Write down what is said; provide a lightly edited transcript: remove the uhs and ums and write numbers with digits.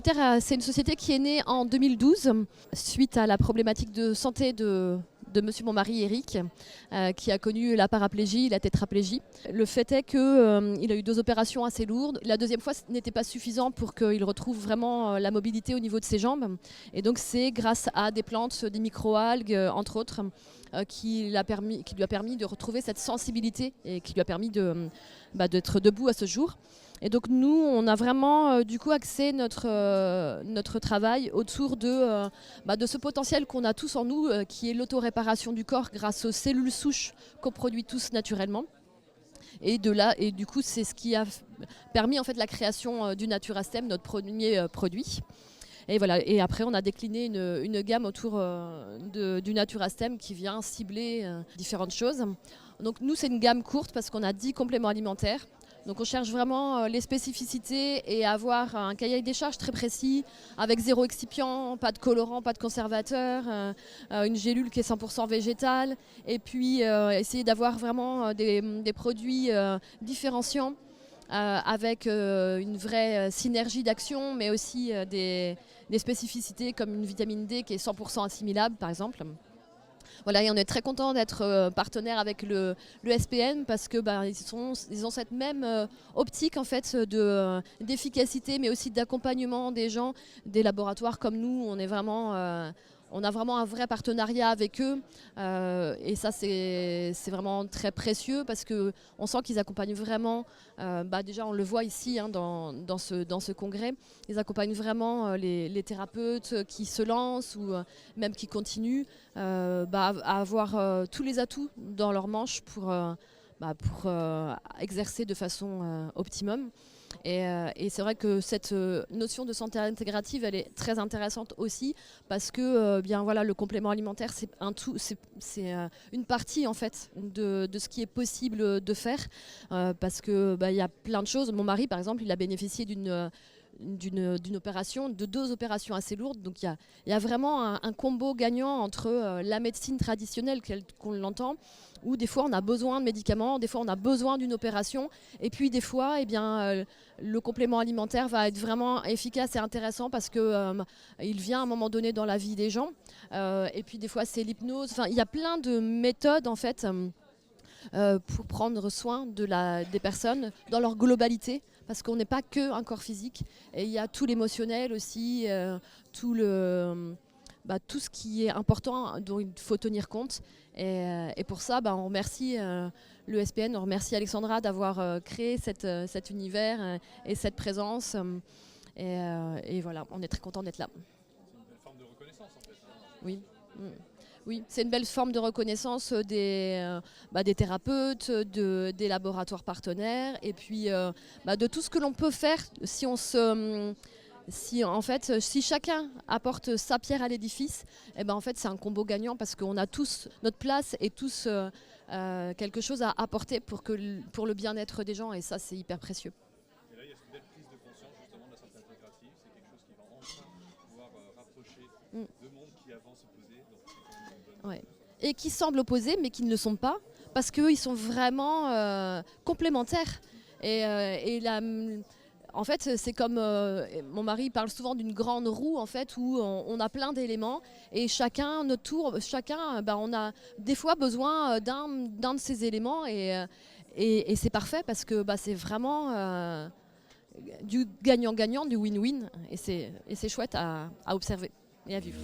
Solitaire, c'est une société qui est née en 2012 suite à la problématique de santé de monsieur mon mari Eric, qui a connu la paraplégie, la tétraplégie. Le fait est qu'il a eu 2 opérations assez lourdes. La deuxième fois, ce n'était pas suffisant pour qu'il retrouve vraiment la mobilité au niveau de ses jambes. Et donc c'est grâce à des plantes, des microalgues, entre autres, qui lui a permis de retrouver cette sensibilité et qui lui a permis d'être debout à ce jour. Et donc nous, on a vraiment du coup axé notre travail autour de ce potentiel qu'on a tous en nous, qui est l'auto-réparation du corps grâce aux cellules souches qu'on produit tous naturellement. Et du coup, c'est ce qui a permis en fait la création du Naturastem, notre premier produit. Et voilà. Et après, on a décliné une gamme autour du Naturastem qui vient cibler différentes choses. Donc nous, c'est une gamme courte parce qu'on a 10 compléments alimentaires. Donc on cherche vraiment les spécificités et avoir un cahier des charges très précis, avec 0 excipient, pas de colorant, pas de conservateur, une gélule qui est 100% végétale, et puis essayer d'avoir vraiment des produits différenciants, avec une vraie synergie d'action, mais aussi des spécificités comme une vitamine D qui est 100% assimilable par exemple. Voilà, et on est très content d'être partenaire avec le SPN parce que ils ont cette même optique en fait d'efficacité, mais aussi d'accompagnement des gens, des laboratoires comme nous. On a vraiment un vrai partenariat avec eux, et ça c'est vraiment très précieux parce qu'on sent qu'ils accompagnent vraiment, déjà on le voit ici dans ce congrès, ils accompagnent vraiment les thérapeutes qui se lancent ou même qui continuent à avoir tous les atouts dans leur manche pour exercer de façon optimum. Et c'est vrai que cette notion de santé intégrative, elle est très intéressante aussi parce que le complément alimentaire, c'est une partie en fait de ce qui est possible de faire, parce que y a plein de choses. Mon mari, par exemple, il a bénéficié d'une opération, de 2 opérations assez lourdes. Donc il y a vraiment un combo gagnant entre la médecine traditionnelle qu'on l'entend, où des fois on a besoin de médicaments, des fois on a besoin d'une opération, et puis des fois le complément alimentaire va être vraiment efficace et intéressant parce qu'il vient à un moment donné dans la vie des gens, et puis des fois c'est l'hypnose. Enfin, il y a plein de méthodes en fait pour prendre soin des personnes dans leur globalité, parce qu'on n'est pas qu'un corps physique, et il y a tout l'émotionnel aussi, tout ce qui est important dont il faut tenir compte. Et pour ça, on remercie le SPN, on remercie Alexandra d'avoir créé cet univers et cette présence. Et voilà, on est très content d'être là. C'est une belle forme de reconnaissance en fait. Oui. Oui, c'est une belle forme de reconnaissance des thérapeutes, des laboratoires partenaires, et puis de tout ce que l'on peut faire si chacun apporte sa pierre à l'édifice. En fait, c'est un combo gagnant parce qu'on a tous notre place et tous quelque chose à apporter pour le bien-être des gens, et ça, c'est hyper précieux. Et là, il y a cette belle prise de conscience justement de la santé intégrative. C'est quelque chose qui va enfin pouvoir rapprocher deux mondes qui avant s'opposaient. Donc c'est quand même une bonne... Ouais. Et qui semblent opposés, mais qui ne le sont pas, parce qu'ils sont vraiment complémentaires. En fait, c'est comme mon mari parle souvent d'une grande roue en fait, où on a plein d'éléments, et chacun notre tour, on a des fois besoin d'un de ces éléments, et c'est parfait parce que c'est vraiment du gagnant-gagnant, du win-win, et c'est chouette à observer et à vivre.